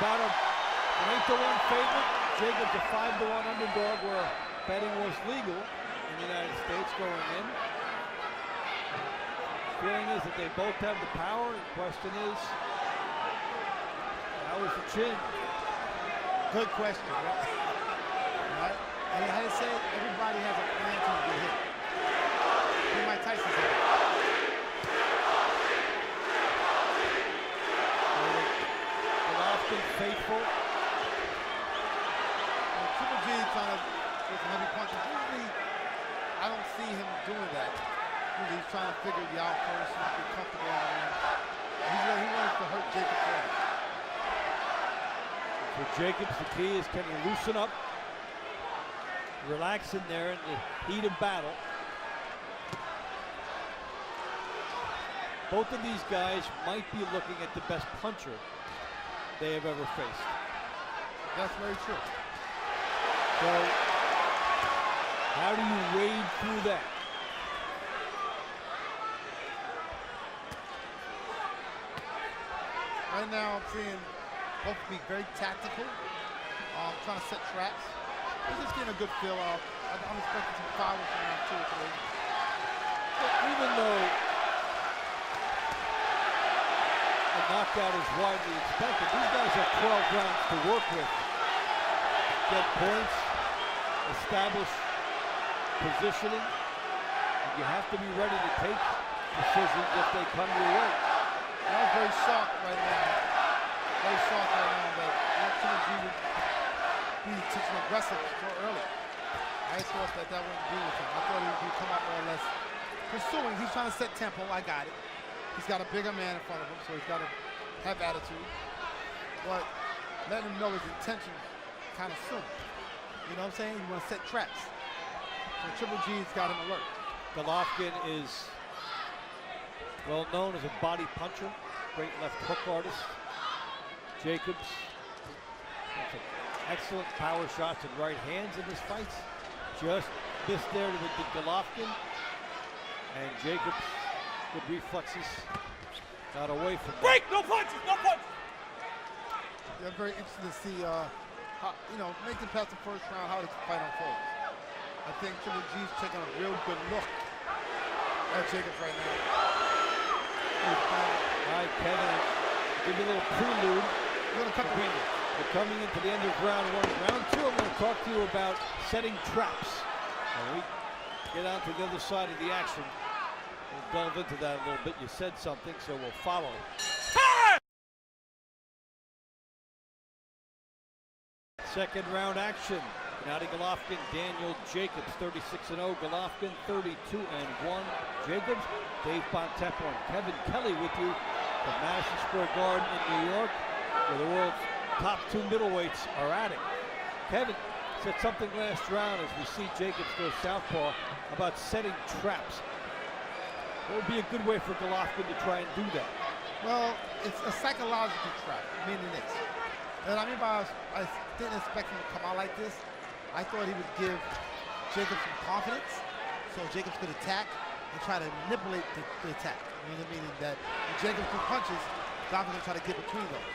about an 8-1 favorite. Jacobs a 5-1 underdog where betting was legal in the United States going in. Feeling is that they both have the power. The question is, how is the chin? Good question. Right? And I had to say, everybody has a plan to get hit. Mike Tyson said it. Golovkin faithful. Triple G trying to with some heavy punches. Usually, I don't see him doing that. Usually he's trying to figure the out first and get comfortable on the ring. He wants to hurt Jacob first. For Jacobs, the key is can he loosen up, relax in there in the heat of battle. Both of these guys might be looking at the best puncher they have ever faced. That's very true. So, how do you wade through that? Right now, I'm seeing both be very tactical, trying to set traps. He's just getting a good feel of. I'm expecting some fouls from round 2 or 3. But even though a knockout is widely expected, these guys have 12 rounds to work with. Get points, establish positioning, and you have to be ready to take decisions if they come your way. I'm very shocked right now. Very shocked right now that Triple G would be such an aggressive so early. I thought that wouldn't be with him. I thought he would come out more or less pursuing. He's trying to set tempo. I got it. He's got a bigger man in front of him, so he's got to have attitude. But letting him know his intention kind of soon. You know what I'm saying? You want to set traps. So Triple G's got him alert. Golovkin is well known as a body puncher, great left hook artist. Jacobs has some excellent power shots and right hands in his fights. Just missed there with the Golovkin. And Jacobs, good reflexes, got away from break, no punches, no punches. Yeah, I'm very interested to see how, making past the first round, how this fight unfolds. I think Triple G's taking a real good look at Jacobs right now. All right, Kevin, give you a little prelude. We're coming into the end of round 1. Round 2, I'm going to talk to you about setting traps. When we get on to the other side of the action, we'll delve into that a little bit. You said something, so we'll follow. Second round action. Gennady Golovkin, Daniel Jacobs, 36-0. Golovkin, 32-1. Jacobs, Dave Bontempo, and Kevin Kelly with you from Madison Square Garden in New York, where the world's top 2 middleweights are at it. Kevin said something last round as we see Jacobs go southpaw about setting traps. What would be a good way for Golovkin to try and do that? Well, it's a psychological trap, meaning this. And I mean by I didn't expect him to come out like this. I thought he would give Jacobs some confidence so Jacobs could attack and try to manipulate the attack. You know what I mean? That when Jacobs threw punches, Golovkin will try to get between those.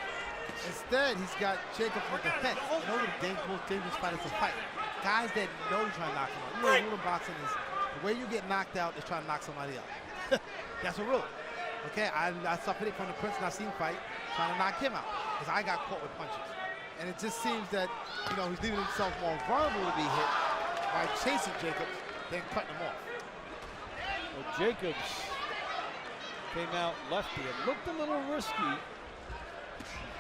Instead, he's got Jacobs on defense. You know the most dangerous fighters to fight. Guys that know you're trying to knock him out. You know, rule of boxing is the way you get knocked out is trying to knock somebody out. That's a rule. Okay, I suffered it from the Prince and I seen fight trying to knock him out because I got caught with punches. And it just seems that, he's leaving himself more vulnerable to be hit by chasing Jacobs than cutting him off. Well, Jacobs came out lefty and looked a little risky.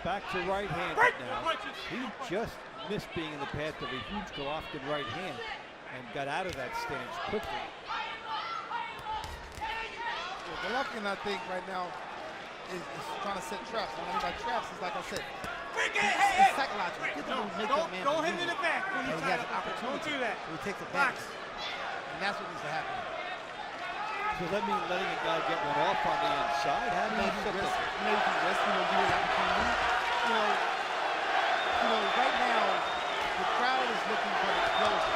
Back to right-handed now. He just missed being in the path of a huge Golovkin right hand and got out of that stance quickly. Yeah, Golovkin, I think, right now is trying to set traps. What I mean by traps is, like I said, it's psychological. Get them to make that man Don't hit him in the back. He has an opportunity. Don't do that. So he takes advantage. And that's what needs to happen. So that means letting a guy get one off on the inside. How do you set this? Maybe you can risk, give it an opportunity. Right now, the crowd is looking for an explosion.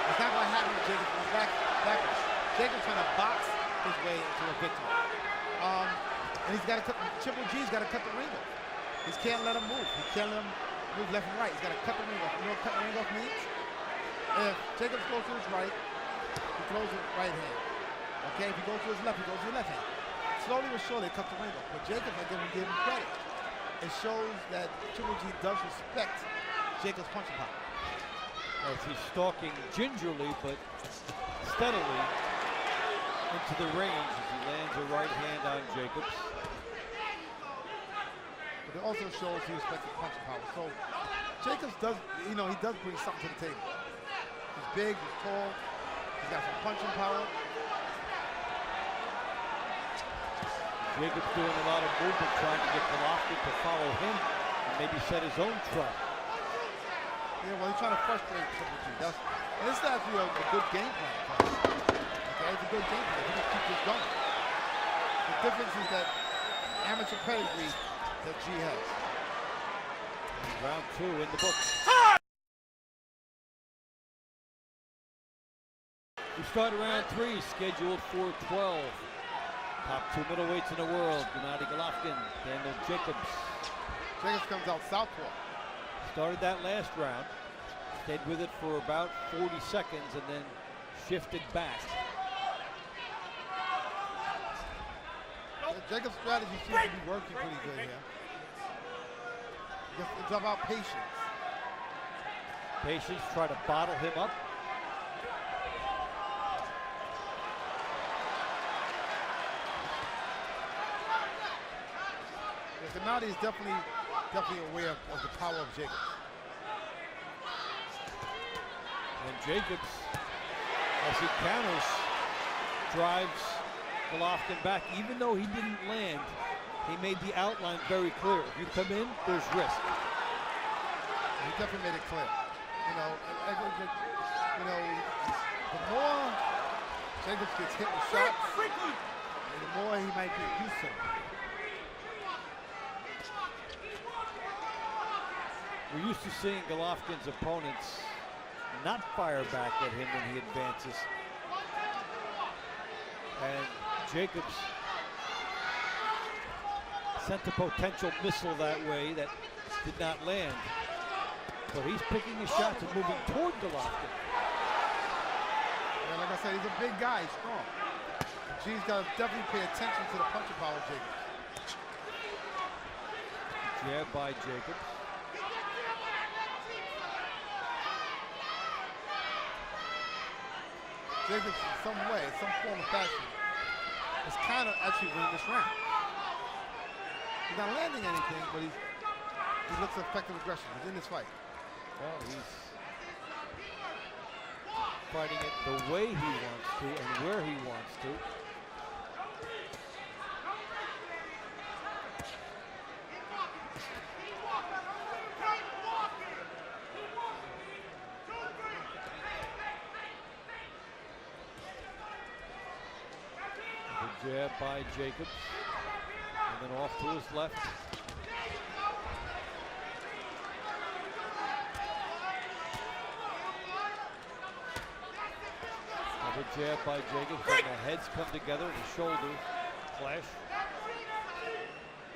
It's not going to happen with Jacobs going backwards. Jacobs trying to box his way into a victory. And he's got to cut, Triple G's got to cut the ring off. He can't let him move. He can't let him move left and right. He's got to cut the ring off. You know what cut the ring off means? If Jacobs goes to his right, he throws his right hand. Okay, if he goes to his left, he goes to his left hand. Slowly but surely, it cuts the ring off. But Jacobs, I give him credit. It shows that Triple G does respect Jacobs' punching power. As he's stalking gingerly but steadily into the range as he lands a right hand on Jacobs. But it also shows he respects his punching power. So Jacobs does, he does bring something to the table. He's big, he's tall, he's got some punching power. Jacobs doing a lot of movement, trying to get Golovkin to follow him and maybe set his own trap. Yeah, well, he's trying to frustrate Triple G. And this is actually a good game plan. Okay, it's a good game plan. He can keep this going. The difference is that amateur pedigree that G has. Round 2 in the books. We start round 3, scheduled for 12. Top 2 middleweights in the world, Gennady Golovkin, Daniel Jacobs. Jacobs comes out southpaw. Started that last round, stayed with it for about 40 seconds and then shifted back. Jacobs' strategy seems to be working pretty good here. It's about patience. Patience, try to bottle him up. Gennady is definitely aware of the power of Jacobs. And Jacobs, as he counters, drives Golovkin back. Even though he didn't land, he made the outline very clear. If you come in, there's risk. He definitely made it clear. The more Jacobs gets hit with shots, the more he might get used to them. We're used to seeing Golovkin's opponents not fire back at him when he advances. And Jacobs sent a potential missile that way that did not land. But he's picking his shots and moving toward Golovkin. Yeah, like I said, he's a big guy, he's strong. G's got to definitely pay attention to the punching power of Jacobs. Jab by Jacobs. Jacobs, in some way, in some form of fashion, is kind of actually winning this round. He's not landing anything, but he looks effective aggression. He's in this fight. Well, he's fighting it the way he wants to and where he wants to. Jab by Jacobs, and then off to his left. Another jab by Jacobs, and the heads come together, the shoulders clash.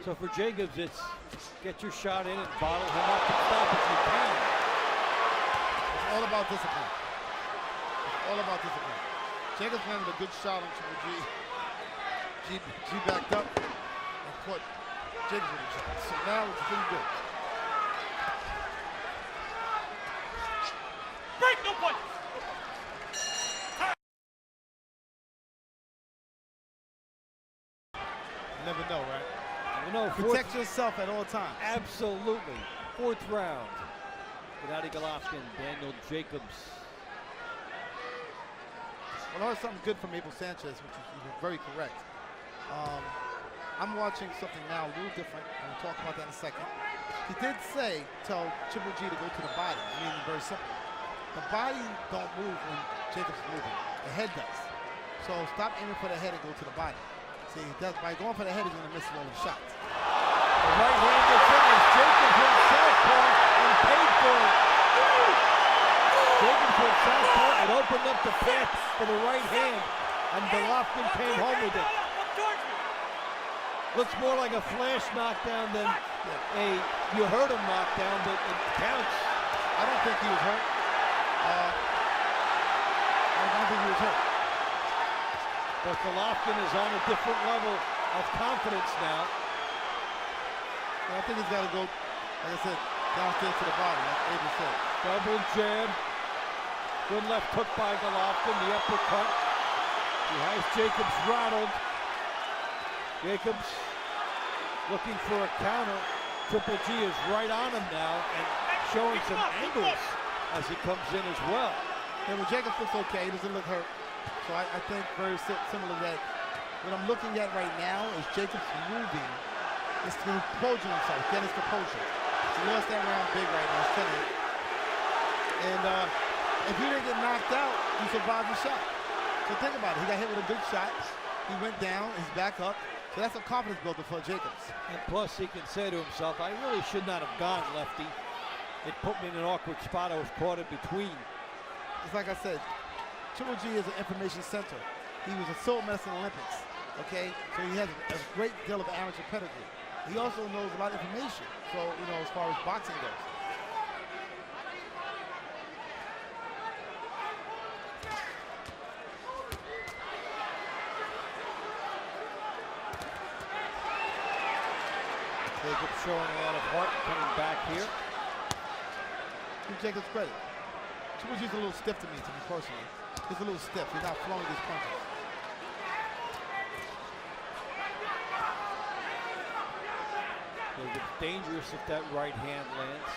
So for Jacobs, it's get your shot in and bottle him up and stop if you can. It's all about discipline. It's all about discipline. Jacobs landed a good shot on Triple G. G backed up and put Jacobs in the shot. So now it's pretty good. Break no punch. You never know, right? You know, Protect yourself at all times. Absolutely. 4th round. Gennady Golovkin, Daniel Jacobs. Well, I heard something good from Abel Sanchez, which is very correct. I'm watching something now a little different, and we'll talk about that in a second. He did say, tell Triple G to go to the body. I mean, very simple. The body don't move when Jacobs is moving. The head does. So stop aiming for the head and go to the body. See, by going for the head, he's going to miss all the shots. The right hand gets in as Jacobs himself caught and paid for it. Jacobs went southpaw and opened up the path for the right hand, and Golovkin came home with it. Looks more like a flash knockdown than you heard him knock down, but it counts. I don't think he was hurt. I don't think he was hurt. But Golovkin is on a different level of confidence now. I think he's got to go, like I said, downstairs to the body, like Avery said. Double jab. Good left hook by Golovkin, the uppercut. He has Jacobs rattled. Jacobs looking for a counter. Triple G is right on him now and showing some angles as he comes in as well. Yeah, well, Jacobs looks okay. He doesn't look hurt. So I think very similar to that. What I'm looking at right now is Jacobs moving. It's composing himself, getting his composure. He lost that round big right now, steady. And if he didn't get knocked out, he survived the shot. So think about it. He got hit with a good shot. He went down. He's back up. So that's a confidence builder for Jacobs. And plus, he can say to himself, I really should not have gone lefty. It put me in an awkward spot. I was caught in between. It's like I said, Triple G is an information center. He was a silver medalist in the Olympics, okay? So he has a great deal of amateur pedigree. He also knows a lot of information, so, you know, as far as boxing goes. Jacobs showing a lot of heart coming back here. Give Jacobs credit. Triple G's a little stiff to me personally. He's a little stiff. He's not flowing his punches. It's dangerous if that right hand lands.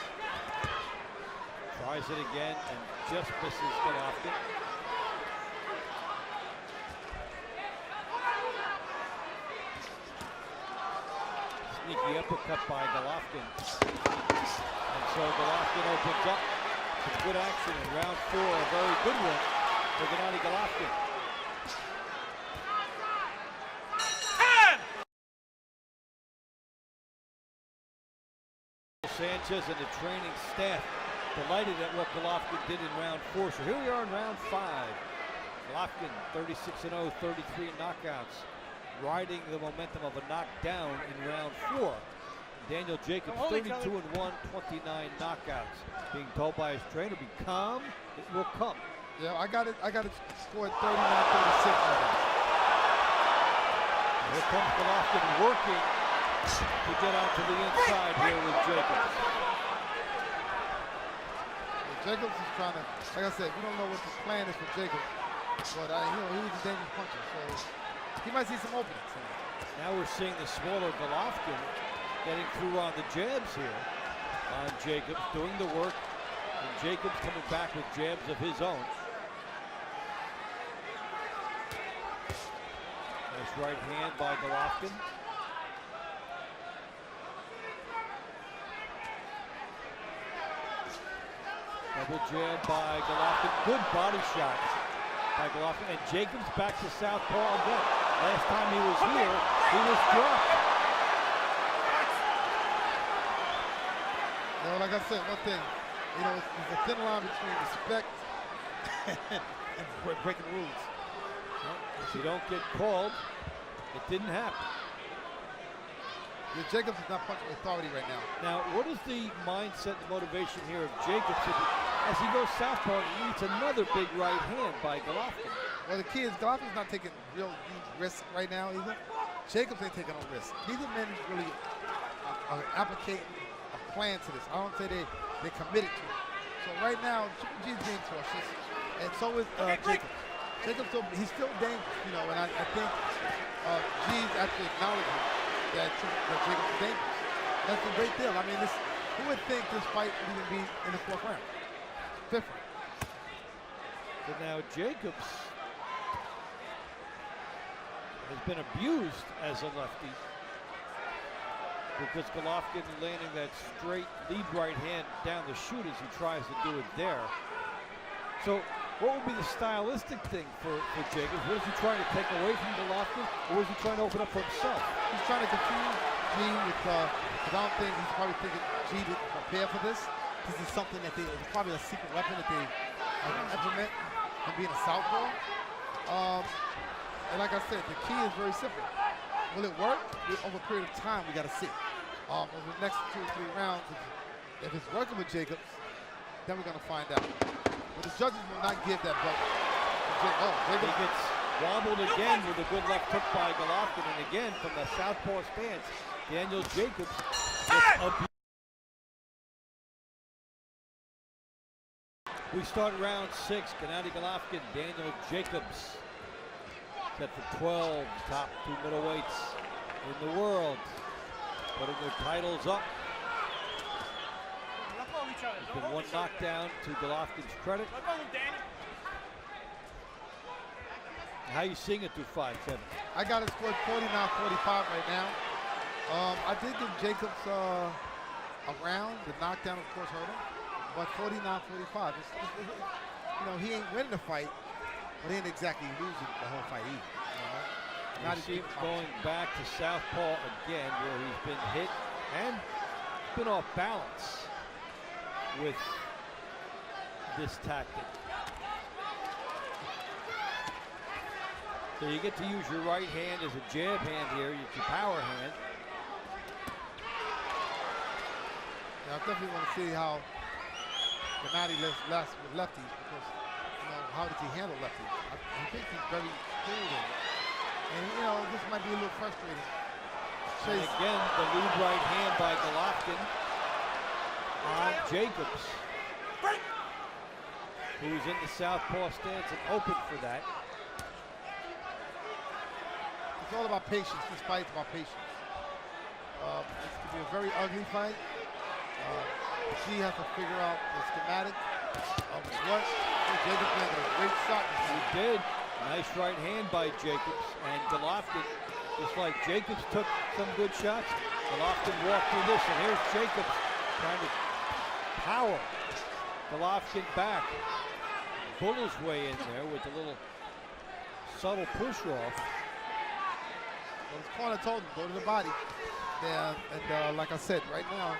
Tries it again and just misses Golovkin. Sneaky uppercut by Golovkin. And so Golovkin opens up. Some good action in round 4, a very good one for Gennady Golovkin. Sanchez and the training staff delighted at what Golovkin did in round 4. So here we are in round 5. Golovkin 36-0, 33 knockouts, riding the momentum of a knockdown in round 4. Daniel Jacobs 32-1, 29 knockouts. Being told by his trainer, be calm, it will come. Yeah, I got it scored 39-36 right now. Here comes Golovkin working to get out to the inside here with Jacobs. Yeah, Jacobs is trying to, like I said, we don't know what the plan is for Jacobs, but you know, he's a dangerous puncher, so he might see some openings. Now we're seeing the smaller Golovkin getting through on the jabs here on Jacobs, doing the work, and Jacobs coming back with jabs of his own. Nice right hand by Golovkin. Double jab by Golovkin. Good body shot by Golovkin. And Jacobs back to southpaw again. Last time he was here, he was dropped. You know, like I said, one thing, you know, there's a thin line between respect and breaking rules. Well, if you don't get called, it didn't happen. Yeah, Jacobs is not punching authority right now. Now, what is the mindset and motivation here of Jacobs? As he goes southpaw, he needs another big right hand by Golovkin. Well, the key is Golovkin's not taking real huge risks right now either. Jacobs ain't taking no risks. Neither men really are applicating a plan to this. I don't say they're committed to it. So right now, Triple G's being cautious, and so is Jacobs. Jacobs, he's still dangerous, you know, and I think G's actually acknowledging that Jacobs is dangerous. That's a great deal. I mean, who would think this fight would even be in the 4th round? 5th round. But now Jacobs has been abused as a lefty because Golovkin landing that straight lead right hand down the chute as he tries to do it there. So what would be the stylistic thing for Jacobs? What is he trying to take away from Golovkin, or is he trying to open up for himself? He's trying to confuse G with, because I don't think he's probably thinking G didn't prepare for this. This is something that it's probably a secret weapon that they implement and being a southpaw. And like I said, the key is very simple. Will it work? Over a period of time, we got to see. over the next 2 or 3 rounds, if it's working with Jacobs, then we're going to find out. But the judges will not give that belt to Jacobs. Oh, He Jacobs. gets wobbled again with a good left hook by Golovkin, and again from the southpaw stance, Daniel Jacobs gets abused. We start round 6. Gennady Golovkin, Daniel Jacobs. Set for 12, top 2 middleweights in the world, putting their titles up. There's been one knockdown to Golovkin's credit. How you seeing it through 5-7? I got it scored 49-45 right now. I did give Jacobs a round. The knockdown, of course, hurt him. But 49-45. You know, he ain't winning the fight, but he ain't exactly losing the whole fight either. You see him going back to southpaw again, where he's been hit and been off balance with this tactic. So you get to use your right hand as a jab hand here, your power hand. Yeah, I definitely want to see how Gennady lives less with lefties, because, you know, how does he handle lefties? I think he's very skilled in it. And, you know, this might be a little frustrating. And again, the lead right hand by Golovkin on Jacobs, who's in the southpaw stance and open for that. It's all about patience. This fight's about patience. This could be a very ugly fight. She has to figure out the schematic of what Jacobs landed a great shot. He did. Nice right hand by Jacobs, and Golovkin, just like Jacobs took some good shots, Golovkin walked through this, and here's Jacobs trying to power Golovkin back. Bull his way in there with a little subtle push off. Well, his corner told him, go to the body. Yeah, and like I said, right now,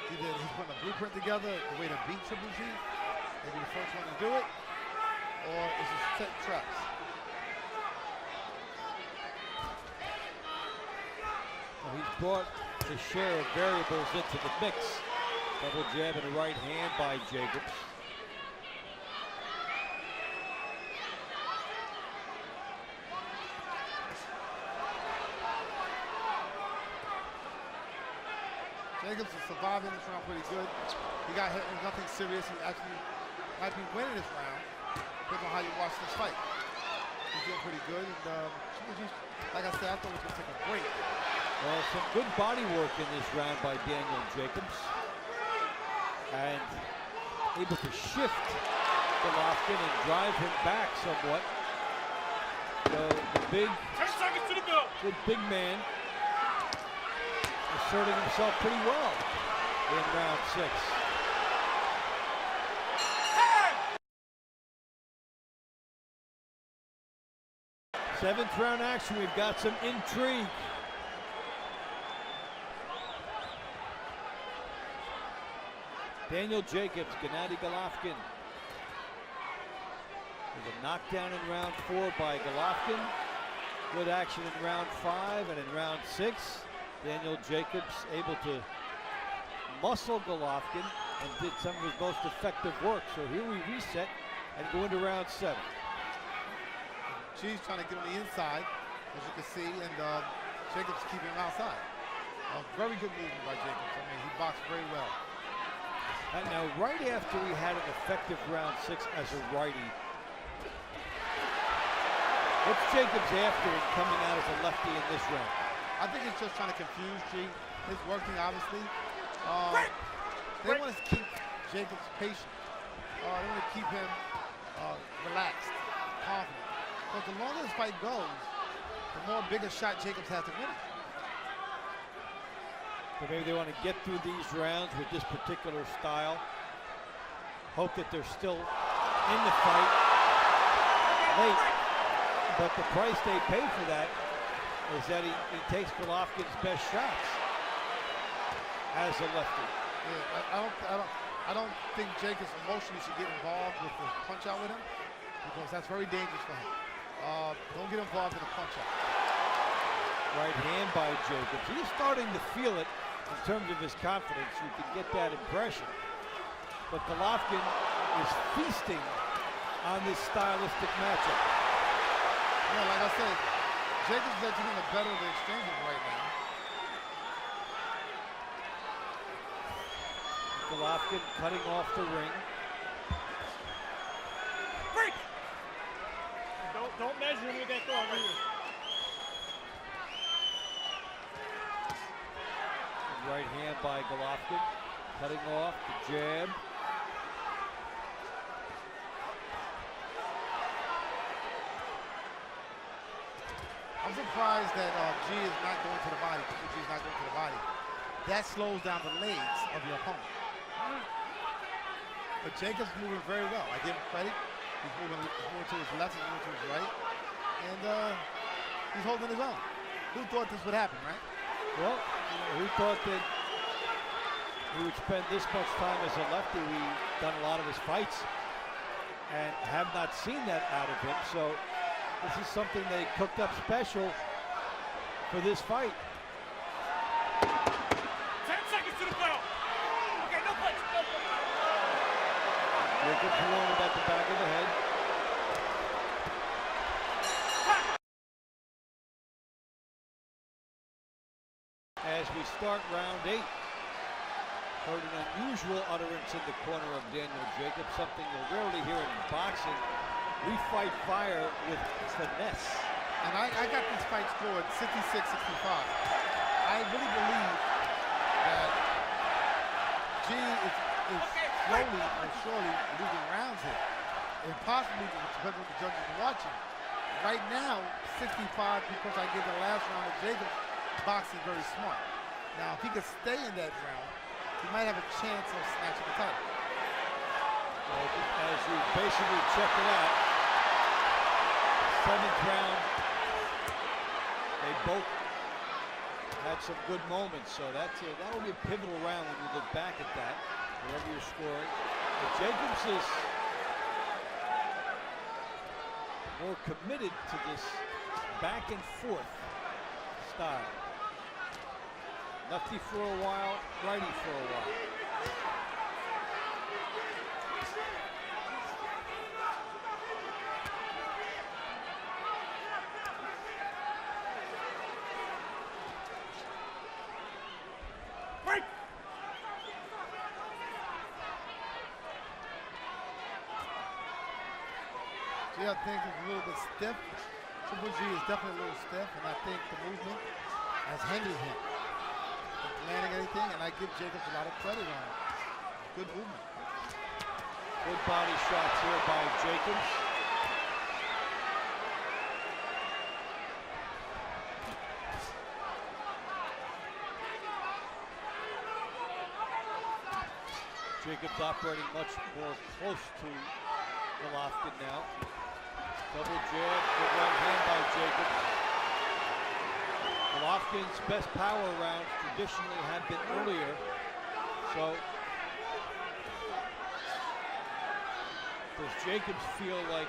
he's putting a blueprint together, the way to beat Triple G. Maybe the first one to do it, or it's just set traps. Well, he's brought his share of variables into the mix. Double jab and a right hand by Jacobs. Jacobs is surviving this round pretty good. He got hit with nothing serious. He actually might be winning this round, depending on how you watch this fight. He's doing pretty good. And like I said, I thought he was going to take a break. Well, some good body work in this round by Daniel Jacobs. And able to shift Golovkin and drive him back somewhat. So the big, 10 seconds to the bell. good big man asserting himself pretty well in round 6. Seventh round action, we've got some intrigue. Daniel Jacobs, Gennady Golovkin. With a knockdown in round 4 by Golovkin. Good action in round 5, and in round 6, Daniel Jacobs able to muscle Golovkin and did some of his most effective work. So here we reset and go into round 7. G's trying to get on the inside, as you can see, and Jacobs keeping him outside. Very good movement by Jacobs. I mean, he boxed very well. And now, right after we had an effective round 6 as a righty, what's Jacobs after in coming out as a lefty in this round? I think he's just trying to confuse G. It's working, obviously. They want to keep Jacobs patient. They want to keep him relaxed, confident. But the longer this fight goes, the more bigger shot Jacobs has to win it. So maybe they want to get through these rounds with this particular style. Hope that they're still in the fight late. But the price they pay for that is that he takes Golovkin's best shots as a lefty. Yeah, I don't think Jacobs emotionally should get involved with the punch out with him, because that's very dangerous for him. Don't get involved in a punch out. Right hand by Jacobs. He's starting to feel it in terms of his confidence, you can get that impression. But Golovkin is feasting on this stylistic matchup. Yeah, like I said, Jacobs is actually the better of the exchanges right now. Golovkin cutting off the ring. Break! Don't measure him with that throw either. Right hand by Golovkin, cutting off the jab. I'm surprised that G is not going to the body. G is not going to the body. That slows down the legs of your opponent. But Jacobs moving very well. I give him credit. He's moving to his left, he's moving to his right. And he's holding his own. Who thought this would happen, right? Well, who thought that he would spend this much time as a lefty? We've done a lot of his fights and have not seen that out of him. So this is something they cooked up special for this fight. 10 seconds to the bell. Okay, no punch. No punch. Jacobs warned about the back of the head. As we start round 8, heard an unusual utterance in the corner of Daniel Jacobs, something you'll rarely hear in boxing. We fight fire with finesse. And I got this fight scored 66-65. I really believe that G is slowly or surely losing rounds here. And possibly because of the judges are watching. Right now, 65 because I gave the last round of Jacobs. Boxing very smart. Now, if he could stay in that round, he might have a chance of snatching the title. Well, as you basically check it out, 7th round, they both had some good moments. So that will be a pivotal round when you look back at that, wherever you're scoring. But Jacobs is more committed to this back and forth style. Lefty for a while, righty for a while. Break! G, I think, is a little bit stiff. Triple G is definitely a little stiff, and I think the movement has hindered him from landing anything, and I give Jacobs a lot of credit on it. Good movement. Good body shots here by Jacobs. Jacobs operating much more close to Golovkin now. Double jab, good right hand by Jacobs. Golovkin's best power rounds traditionally have been earlier, so does Jacobs feel like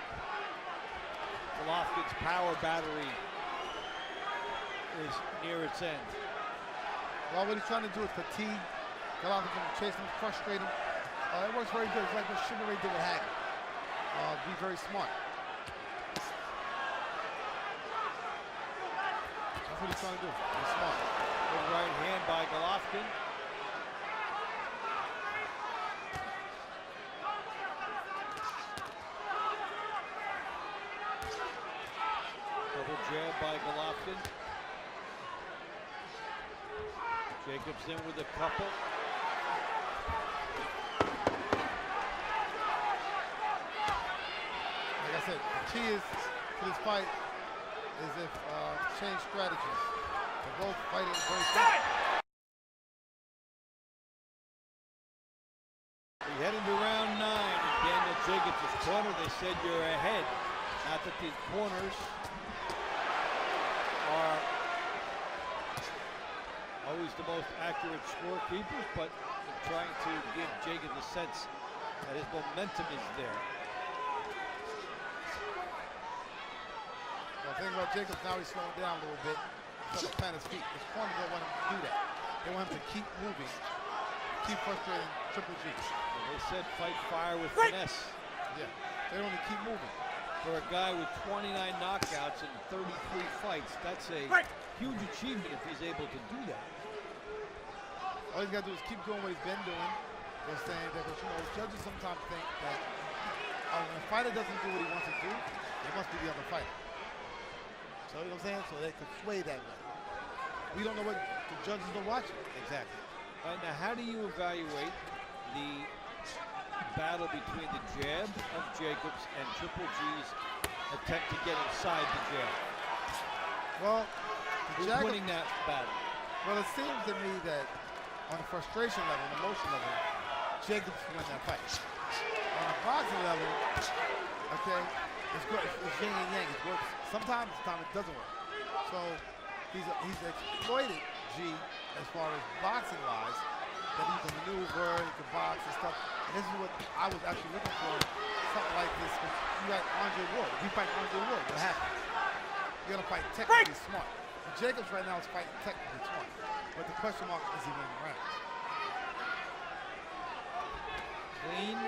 Golovkin's power battery is near its end? Well, what he's trying to do is fatigue Golovkin, chase him, frustrate him. It works very good. It's like what Sugar Ray did with Hagen. Be very smart. That's what he's trying to do. He's smart. Good right hand by Golovkin. Double jab by Golovkin. Jacobs in with a couple. Like I said, the key is to this fight is if change strategies. They're both fighting very fast. We head into round 9 in Daniel Jacobs' corner. They said you're ahead. Not that these corners are always the most accurate scorekeepers, but they're trying to give Jacobs a sense that his momentum is there. Well, the thing about Jacobs, now he's slowing down a little bit. He's trying to plant his feet. His corner don't want him to do that. They want him to keep moving, keep frustrating Triple G. Well, they said fight fire with finesse. Yeah, they want to keep moving. For a guy with 29 knockouts in 33 fights, that's a huge achievement if he's able to do that. All he's got to do is keep doing what he's been doing. They're saying that, but you know, judges sometimes think that when a fighter doesn't do what he wants to do, it must be the other fighter. So, you know what I'm saying? So they could sway that way. We don't know what the judges are watching exactly. All right, now, how do you evaluate the battle between the jab of Jacobs and Triple G's attempt to get inside the jab? Well, who's winning that battle? Well, it seems to me that on the frustration level, the emotion level, Jacobs wins that fight. On the boxing level, okay, it's good. It's yin and yang. It works. Sometimes it doesn't work. So he's exploited G as far as boxing wise, that he can maneuver, he can box and stuff. And this is what I was actually looking for, something like this. You got Andre Ward. If you fight Andre Ward, what happens? You're gonna fight technically smart. And Jacobs right now is fighting technically smart. But the question mark is he winning rounds? Clean,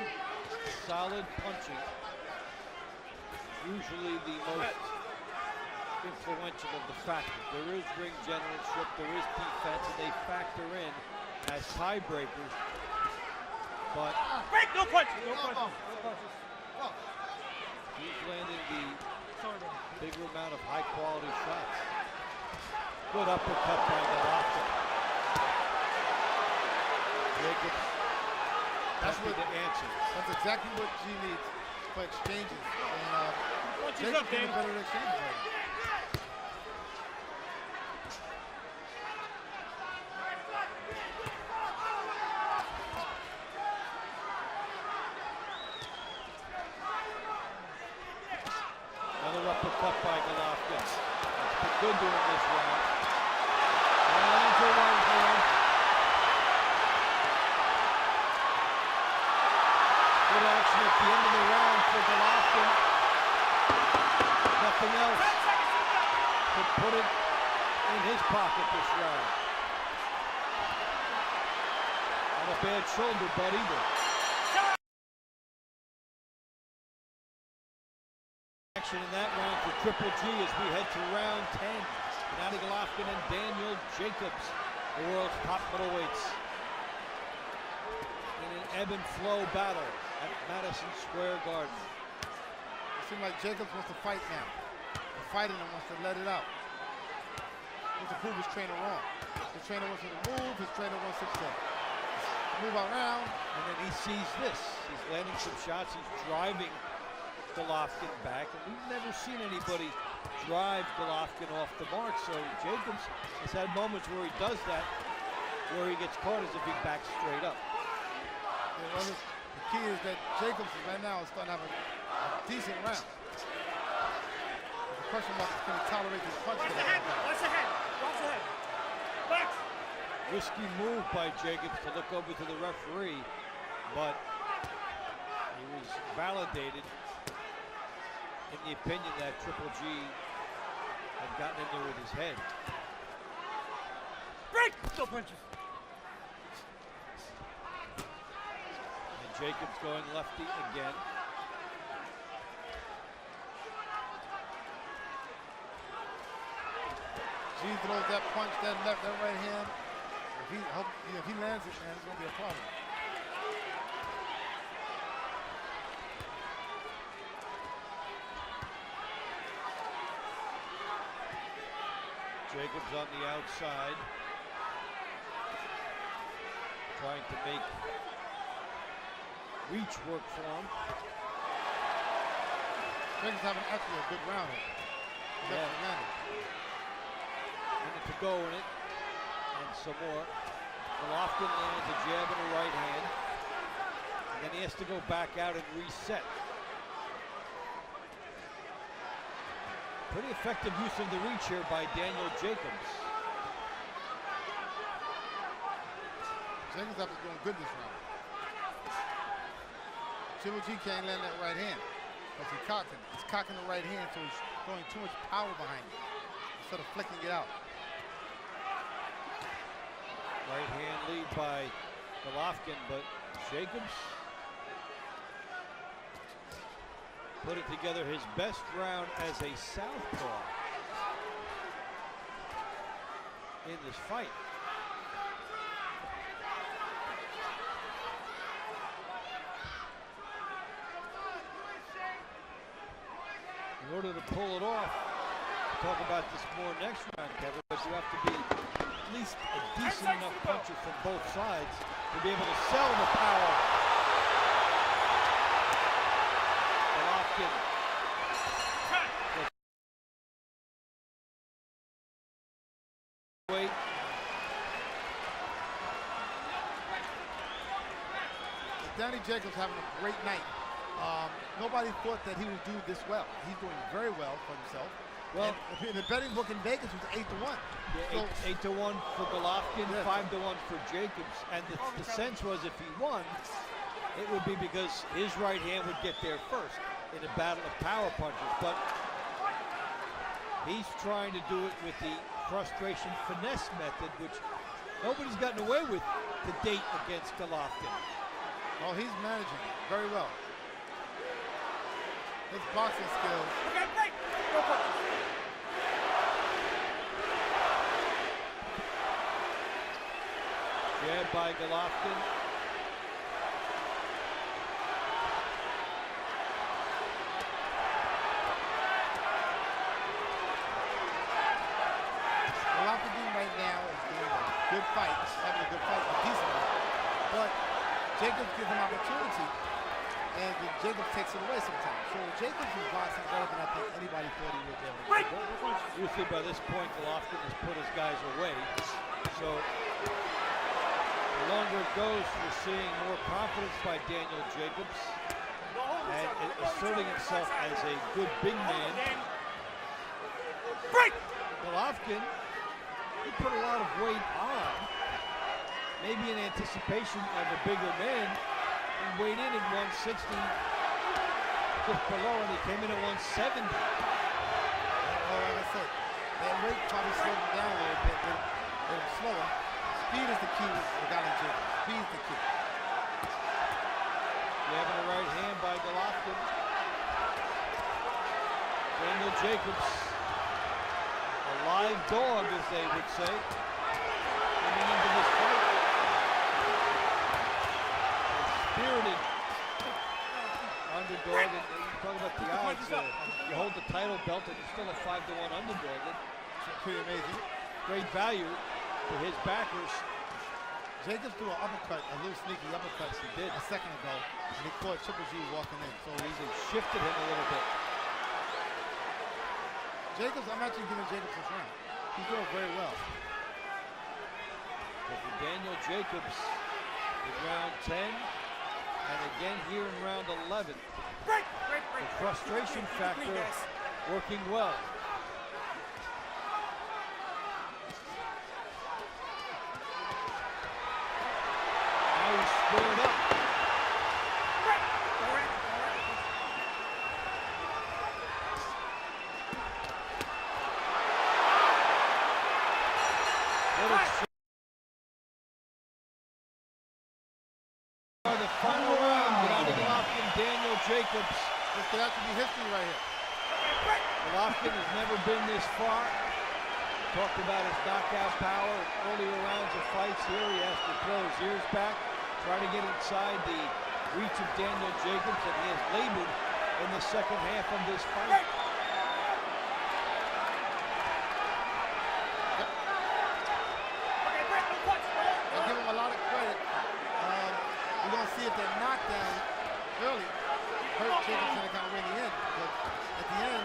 solid punching. Usually the most influential of the factors. There is ring generalship, there is defense, and they factor in as tiebreakers. But no punches, no punches, no punches. He's landing the bigger amount of high-quality shots. Good uppercut by Golovkin. Jacobs. That's what the answer. That's exactly what G needs for exchanges. And Jacobs up, getting better at exchanges right now. Another uppercut by Golovkin. It's been good during this round. And lands a right hand. Good action at the end of the round for Golovkin. Nothing else could put it in his pocket this round. Not a bad shoulder, but either. Action in that round for Triple G as we head to round 10. Gennady Golovkin and Daniel Jacobs, the world's top middleweights, in an ebb and flow battle at Madison Square Garden. It seems like Jacobs wants to fight now. The fighter wants to let it out. He wants to prove his trainer wrong. His trainer wants him to move, his trainer wants him to move around. And then he sees this. He's landing some shots. He's driving Golovkin back. And we've never seen anybody drive Golovkin off the mark. So Jacobs has had moments where he does that, where he gets caught as if he backs straight up. Yeah, well, the key is that Jacobs right now is starting to have a decent round. The question mark is going to tolerate this punch. Watch the head, watch the head, watch the head. Back. Risky move by Jacobs to look over to the referee, but he was validated in the opinion that Triple G had gotten in there with his head. Break! No punches. And Jacobs going lefty again. G throws that punch, that left, that right hand. If he lands it, man, it's going to be a problem. Jacobs on the outside, trying to make reach work for him. Jacobs having actually a good round here. Yeah. Minute to go in it, and some more. Golovkin lands a jab and a right hand, and then he has to go back out and reset. Pretty effective use of the reach here by Daniel Jacobs. Jacobs is doing good this round. Triple G can't land that right hand because he's cocking. He's cocking the right hand, so he's throwing too much power behind it instead of flicking it out. Right hand lead by Golovkin, but Jacobs put it together his best round as a southpaw in this fight. In order to pull it off, we'll talk about this more next round, Kevin, but you have to be at least a decent enough puncher from both sides to be able to sell the power. Golovkin. Wait. Gennady Jacobs having a great night. Nobody thought that he would do this well. He's doing very well for himself. Well, and the betting book in Vegas was 8-1. Yeah, so 8-1 for Golovkin, yeah. 5-1 for Jacobs. And the sense was if he won, it would be because his right hand would get there first in a battle of power punches. But he's trying to do it with the frustration finesse method, which nobody's gotten away with to date against Golovkin. Oh, he's managing it very well. His boxing skills. Okay, break. Go for it. Jab by Golovkin. Golovkin right now is doing a good fight. He's having a good fight, a decent one. But Jacobs gives him opportunity, and Jacobs takes it away sometimes. So Jacobs is boxing better than I think anybody thought he would be able to do. Usually by this point, Golovkin has put his guys away. So the longer it goes, we're seeing more confidence by Daniel Jacobs and asserting himself as a good big man. Golovkin, he put a lot of weight on, maybe in anticipation of a bigger man. He weighed in at 160, just below, and he came in at 170. Well, like I said, that weight probably slowed him down a little bit, a little slower. Speed is the key with Gennady Jacobs. Speed is the key. Grabbing the right hand by Golovkin. Daniel Jacobs, a live dog, as they would say, coming into this fight. Spirited underdog, and you talk about the odds. You hold the title belt and you're still a 5-1 underdog. It's pretty amazing. Great value for his backers. Jacobs threw an uppercut, a little sneaky uppercut he did a second ago, and he caught Triple G walking in. So he's shifted him a little bit. Jacobs, I'm actually giving Jacobs this round. He's doing very well. But for Daniel Jacobs in round 10, and again here in round 11. The frustration factor working well. Now he's squared up. The final round, Gennady Golovkin, Daniel Jacobs. This could actually be history right here. Golovkin has never been this far. Talked about his knockout power in earlier rounds of fights. Here he has to throw his ears back, try to get inside the reach of Daniel Jacobs, and he has labored in the second half of this fight. I give him a lot of credit. We're going to see if that knockdown early hurt Jacobs in the kind of win the end. But at the end,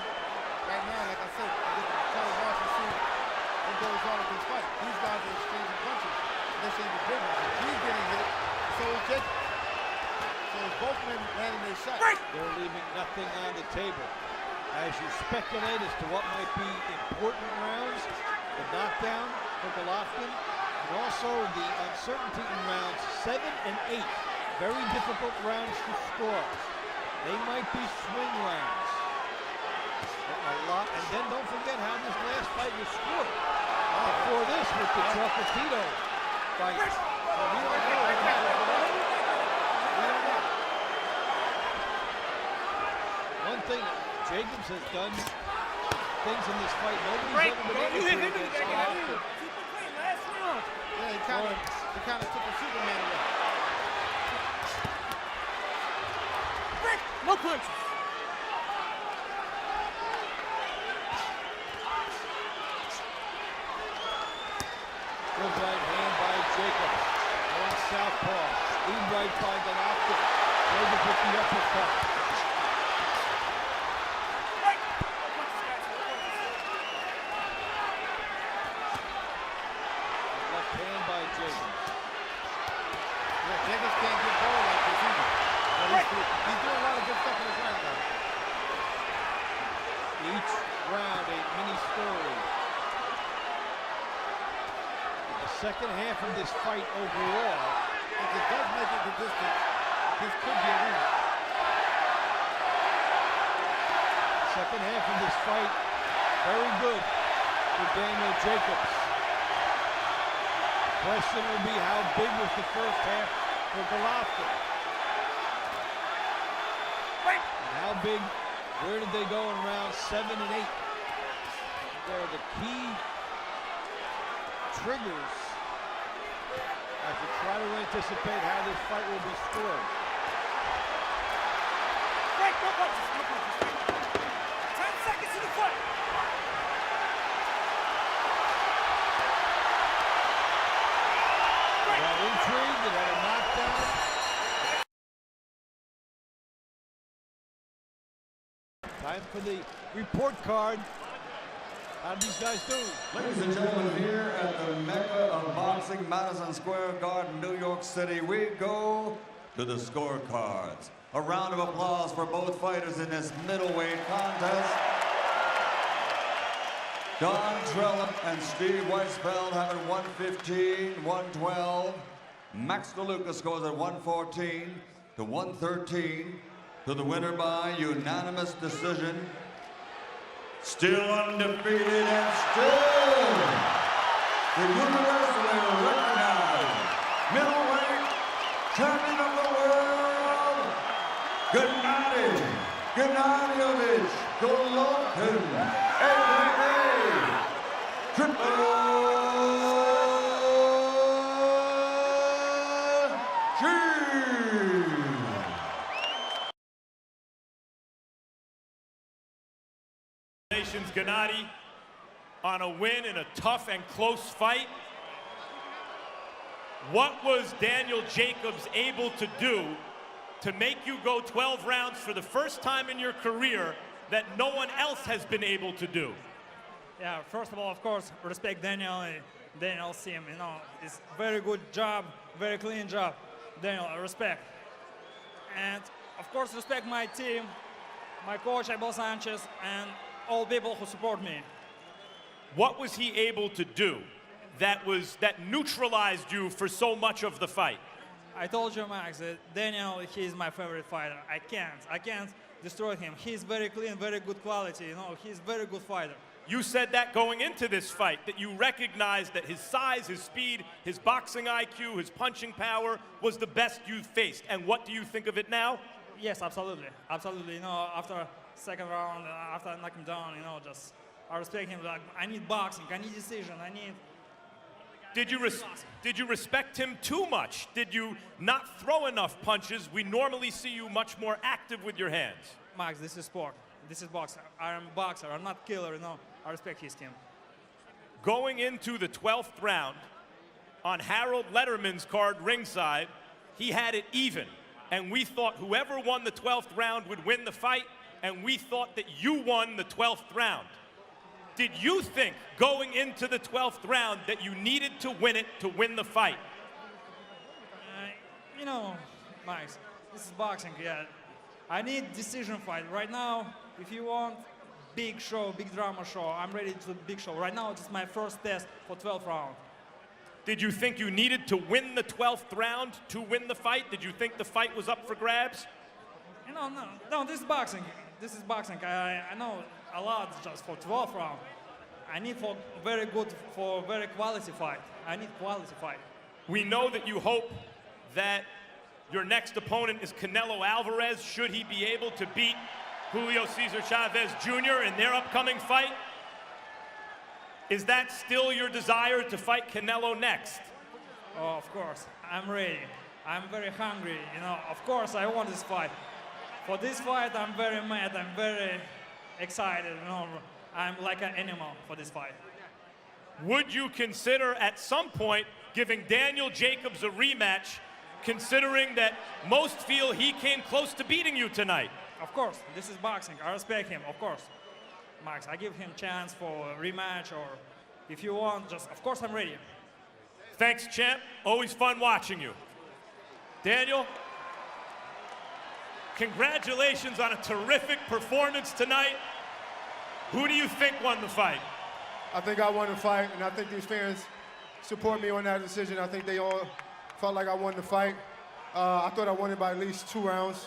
right now, like I said, I get to try to watch and see what goes on with this fight. These guys are exchanging punches. They're saying the difference. He's getting hit, so is Jacobs. So it's both men landing their shots. They're leaving nothing on the table. As you speculate as to what might be important rounds, the knockdown for Golovkin, and also the uncertainty in rounds 7 and 8. Very difficult rounds to score. They might be swing rounds. A lot, and then don't forget how this last fight was scored. Before this with the Chocolatito fight. So we don't know. We don't know. One thing Jacobs has done, things in this fight nobody's ever been able to against Golovkin. Last round. Yeah, he kind of took the Superman away. No punches. Good right hand by Jacobs. On southpaw. Lead right by Golovkin. Jacobs with the uppercut. Left hand by Jacobs. Yeah, Jacobs can't get ball like this either. But he's doing a lot of good stuff in his round, though. Each round a mini story. The second half of this fight overall, If it does make it the distance, this could be a winner. second half of this fight, very good for Daniel Jacobs. Question will be how big was the first half for Golovkin? And how big, where did they go in rounds 7 and 8? They're the key triggers as we try to anticipate how this fight will be scored. Break, no punches, no punches. 10 seconds in the fight. It had intrigue, it had a knockdown. Time for the report card. How did these guys do? Ladies and gentlemen, here at the Mecca of Boxing, Madison Square Garden, New York City, we go to the scorecards. A round of applause for both fighters in this middleweight contest. Don Trellin and Steve Weisfeld have it 115, 112. Max DeLuca scores at 114 to 113 to the winner by unanimous decision. Still undefeated and still the universally recognized middleweight champion of the world, Gennady Golovkin, a.k.a. Triple G. Congratulations, Gennady, on a win in a tough and close fight. What was Daniel Jacobs able to do to make you go 12 rounds for the first time in your career that no one else has been able to do? Yeah, first of all, of course, respect Daniel. Daniel's team, you know, it's very good job, very clean job. Daniel, respect. And of course, respect my team, my coach, Abel Sanchez, and all people who support me. What was he able to do that neutralized you for so much of the fight? I told you, Max, that Daniel, he's my favorite fighter. I can't destroy him. He's very clean, very good quality, you know, he's very good fighter. You said that going into this fight, that you recognized that his size, his speed, his boxing IQ, his punching power was the best you've faced. And what do you think of it now? Yes, absolutely. Absolutely. You know, after second round, after I knock him down, you know, just I respect him. Like, I need boxing, I need decision, I need... Did you respect him too much? Did you not throw enough punches? We normally see you much more active with your hands. Max, this is sport. This is boxing. I am a boxer. I'm not killer, you know. I respect his team. Going into the 12th round, on Harold Letterman's card ringside, he had it even. And we thought whoever won the 12th round would win the fight, and we thought that you won the 12th round. Did you think going into the 12th round that you needed to win it to win the fight? You know, Max, this is boxing, yeah. I need decision fight. Right now, if you want big show, big drama show, I'm ready to big show. Right now, it's my first test for 12th round. Did you think you needed to win the 12th round to win the fight? Did you think the fight was up for grabs? You know, no, this is boxing. This is boxing. I know a lot just for 12th round. I need for very quality fight. I need quality fight. We know that you hope that your next opponent is Canelo Alvarez, should he be able to beat Julio Cesar Chavez Jr. in their upcoming fight. Is that still your desire to fight Canelo next? Oh, of course, I'm ready. I'm very hungry, you know. Of course, I want this fight. For this fight, I'm very mad. I'm very excited, you know. I'm like an animal for this fight. Would you consider at some point giving Daniel Jacobs a rematch, considering that most feel he came close to beating you tonight? Of course, this is boxing. I respect him, of course. Max, I give him chance for a rematch, or if you want, just, of course, I'm ready. Thanks, champ. Always fun watching you. Daniel, congratulations on a terrific performance tonight. Who do you think won the fight? I think I won the fight, and I think these fans support me on that decision. I think they all felt like I won the fight. I thought I won it by at least 2 rounds,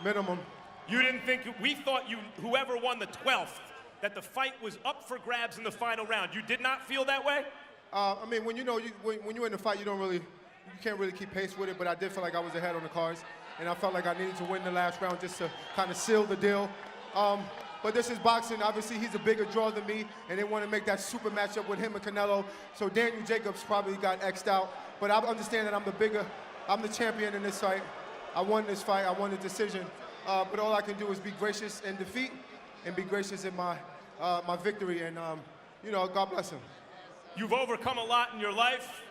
minimum. You didn't think, we thought you, whoever won the 12th, that the fight was up for grabs in the final round. You did not feel that way? I mean, when you're in the fight, you can't really keep pace with it, but I did feel like I was ahead on the cards, and I felt like I needed to win the last round just to kind of seal the deal. But this is boxing. Obviously, he's a bigger draw than me, and they want to make that super matchup with him and Canelo. So Daniel Jacobs probably got X'd out. But I understand that I'm the champion in this fight. I won this fight. I won the decision. But all I can do is be gracious in defeat and be gracious in my victory. And, you know, God bless him. You've overcome a lot in your life.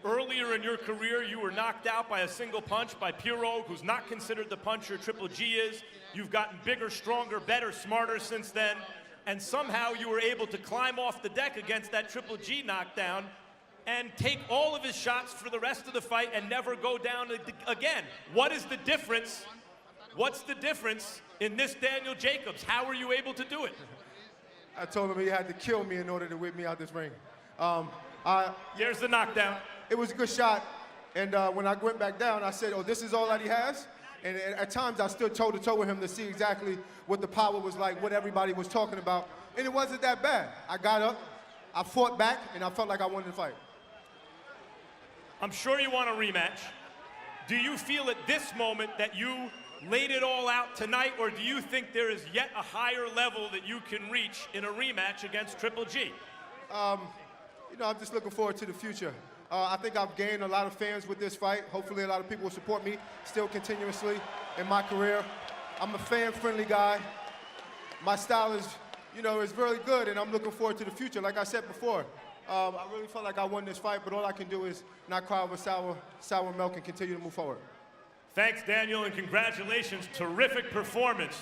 Earlier in your career, you were knocked out by a single punch by Pirog, who's not considered the puncher Triple G is. You've gotten bigger, stronger, better, smarter since then. And somehow you were able to climb off the deck against that Triple G knockdown and take all of his shots for the rest of the fight and never go down again. What is the difference? What's the difference in this Daniel Jacobs? How were you able to do it? I told him he had to kill me in order to whip me out this ring. Here's the knockdown. It was a good shot, and when I went back down, I said, oh, this is all that he has? And at times, I stood toe-to-toe with him to see exactly what the power was like, what everybody was talking about, and it wasn't that bad. I got up, I fought back, and I felt like I won the fight. I'm sure you want a rematch. Do you feel at this moment that you laid it all out tonight, or do you think there is yet a higher level that you can reach in a rematch against Triple G? You know, I'm just looking forward to the future. I think I've gained a lot of fans with this fight. Hopefully a lot of people will support me still continuously in my career. I'm a fan-friendly guy. My style is, you know, is really good, and I'm looking forward to the future. Like I said before, I really felt like I won this fight, but all I can do is not cry over sour milk and continue to move forward. Thanks, Daniel, and congratulations. Terrific performance.